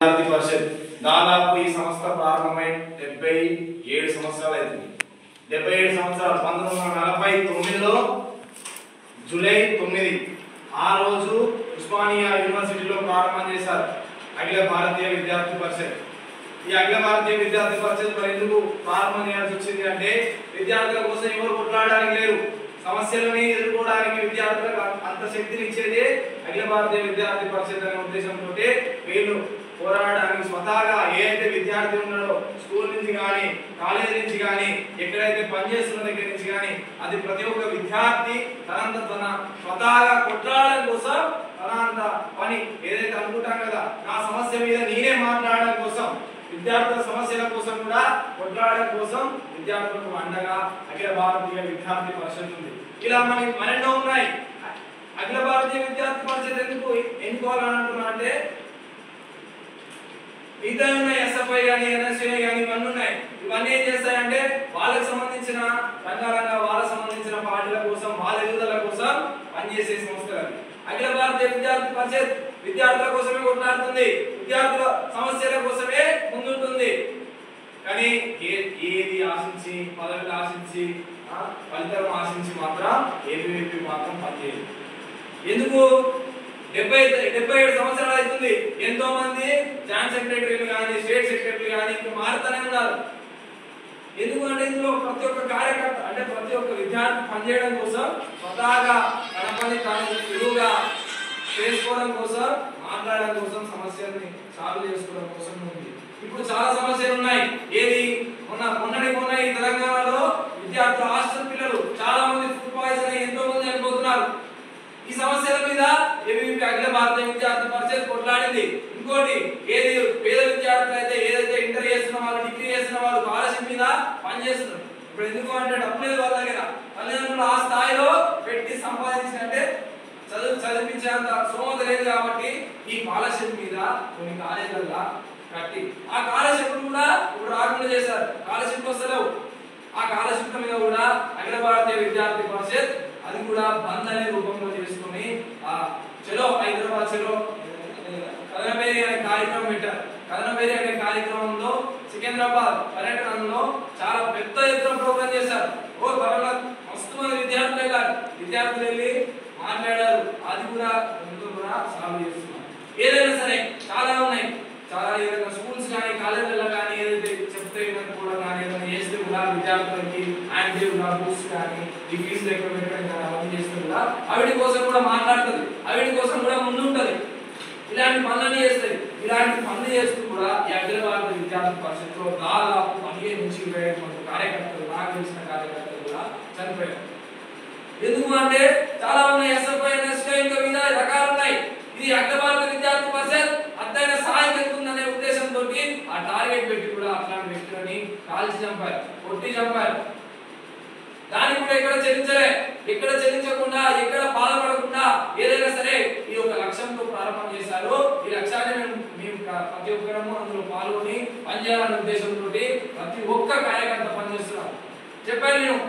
విద్యార్థి పరిషత్ దాదాపు ఈ సంస్థ ప్రారంభమై 77 సంవత్సరాలు అవుతుంది. 77 సంవత్సరాలు 1949లో జూలై 9 ఆ రోజు ఉస్మానియా యూనివర్సిటీలో ప్రారంభం చేశారు అఖిల భారతీయ విద్యార్థి పరిషత్. ఈ అఖిల భారతీయ విద్యార్థి పరిషత్ మరి ఎందుకు ప్రారంభం చేయాల్సి వచ్చింది అంటే విద్యార్థుల కోసం ఎవరు కొట్లాడడానికి లేరు, సమస్యలని ఎదుర్కోవడానికి విద్యార్థులకు అంత శక్తిని ఇచ్చేదే అఖిల భారతీయ విద్యార్థి పరిషత్ అనే ఉద్దేశంతో వీళ్ళు పోరాడడానికి స్వతహాగా ఏదైతే విద్యార్థి ఉన్నాడో స్కూల్ నుంచి కానీ కాలేజీ నుంచి కానీ ఎక్కడైతే పనిచేస్తున్న దగ్గర నుంచి కానీ అది ప్రతి ఒక్క విద్యార్థి తన స్వతహాగా కొట్లాడడం కోసం తనంత పని ఏదైతే అనుకుంటాం కదా నా సమస్య మీద నేనే మాట్లాడడం కోసం విద్యార్థుల సమస్యల కోసం కూడా కొట్లాడడం కోసం విద్యార్థులకు అండగా అఖిల భారతీయ విద్యార్థి పరిషత్ ఉంది. ఇలా మరెన్నో ఉన్నాయి. అఖిల భారతీయ విద్యార్థి పరిషత్ ఎందుకు ఎన్నుకోవాలని అంటున్నా అంటే మిగతా ఉన్నాయి ఎస్ఎఫ్ఐ కానీ ఎన్ఎస్ఐ కానీ ఇవన్నీ ఉన్నాయి. ఇవన్నీ ఏం చేస్తాయంటే వాళ్ళకి సంబంధించిన రంగాలంగా వాళ్ళకి సంబంధించిన పార్టీల కోసం వాళ్ళ ఎదుగుదల కోసం పనిచేసే సంస్థలు. అఖిల భారతీయ విద్యార్థి పరిషత్ విద్యార్థుల కోసమే కొట్లాడుతుంది, విద్యార్థుల సమస్యల కోసమే ముందుంటుంది. కానీ ఏది ఆశించి పదవిని ఆశించి ఫలితం ఆశించి మాత్రం ఏబీవీపీ మాత్రం పనిచేయదు. ఎందుకు 77 సంవత్సరాలు అవుతుంది. ఎంతో మంది జాయింట్ సెక్రటరీలు కానీ స్టేట్ సెక్రటరీలు కానీ ఇంకా మారుతూనే ఉన్నారు. ఎందుకంటే ఇందులో ప్రతి ఒక్క కార్యకర్త అంటే ప్రతి ఒక్క విద్యార్థి పనిచేయడం కోసం స్వతహాగా తన పని తాను సులువుగా చేసుకోవడం కోసం మాట్లాడడం కోసం సమస్యల్ని సాల్వ్ చేసుకోవడం కోసం ఉంది. ఇప్పుడు చాలా సమస్యలు ఉన్నాయి. ఏది మొన్న ఈ తెలంగాణలో విద్యార్థుల హాస్టల్ పిల్లలు చాలా మంది ఫుడ్ పాయిజన్ అయ్యి ఎంతో మంది చనిపోతున్నారు. ఈ సమస్యల మీద ఏబీవీపీ అఖిల భారతీయ విద్యార్థి పరిషత్ కొట్లాడింది. ఇంకోటి ఏది పేద విద్యార్థులు అయితే ఏదైతే ఇంటర్ చేస్తున్న వాళ్ళు డిగ్రీ చేస్తున్న వాళ్ళు స్కాలర్షిప్ మీద పనిచేస్తున్నారు. ఇప్పుడు ఎందుకు అంటే డబ్బు లేదు వాళ్ళ దగ్గర, తల్లిదండ్రులు ఆ స్థాయిలో పెట్టి సంపాదించినట్టే చదివించేంత స్తోమత లేదు కాబట్టి ఈ స్కాలర్షిప్ మీద కొన్ని కాలేజీలలో కట్టి ఆ స్కాలర్షిప్ కూడా ఇప్పుడు రాకుండా చేశారు. స్కాలర్షిప్ వస్తలేవు. ఆ స్కాలర్షిప్ మీద కూడా అఖిల భారతీయ విద్యార్థి పరిషత్ అది కూడా బంద్ అనే రూపంలో చేసుకుని ఆ చలో హైదరాబాద్ చలో కథనబేరి అనే కార్యక్రమం పెట్టారు. కథనబేరి అనే కార్యక్రమంలో సికింద్రాబాద్ పర్యటనలో చాలా పెద్ద ఎత్తున ప్రోగ్రాం చేశారు. త్వరలో మస్తు మంది విద్యార్థులు వెళ్ళి మాట్లాడారు. అది కూడా సాల్వ్ చేస్తున్నారు. ఏదైనా సరే చాలా ఉన్నాయి. చాలా ఏదైనా స్కూల్స్ కానీ కాలేజీలలో కానీ ఏదైతే చెప్తే కూడా కానీ ఏదైనా చేస్తే కూడా విద్యార్థులకి యాంటీ బుక్స్ కానీ ఈ ఫీజులు ఎక్కువ పెట్టడం కానీ అవన్నీ చేస్తే కూడా అవిటి కోసం కూడా మాట్లాడుతుంది, అవిటి కోసం కూడా ముందుంటది. ఇలాంటి పనులన్నీ చేస్తాయి. ఇలాంటి పనులు చేస్తూ కూడా ఈ అఖిల భారత విద్యార్థి పరిషత్లో దాదాపు 15 నుంచి 20 మంది కార్యకర్తలు నాకు తెలిసిన కార్యకర్తలు కూడా చనిపోయారు. ఎందుకు అంటే చాలా ఉన్నాయి ఎస్ఎఫ్ఐ ఎన్ఎస్ఐ ఇంకా వివిధ రకాలు ఉన్నాయి. ఇది అఖిల భారత విద్యార్థి పరిషత్ అద్దైన సహాయం వెళ్తుందనే ఉద్దేశంతో ఆ టార్గెట్ పెట్టి కూడా అట్లాంటి వ్యక్తులని కాల్చి చంపారు, కొట్టి చంపారు. దానికి కూడా ఎక్కడ చెల్లించకుండా ఎక్కడ బాధపడకుండా ఏదైనా సరే ఈ యొక్క లక్ష్యంతో ప్రారంభం చేశారు. ఈ లక్ష్యాన్ని మేము ప్రతి ఒక్కరము అందులో పాల్గొని పనిచేయాలనే ఉద్దేశంతో ప్రతి ఒక్క కార్యకర్త పనిచేస్తున్నాం. చెప్పాను నేను.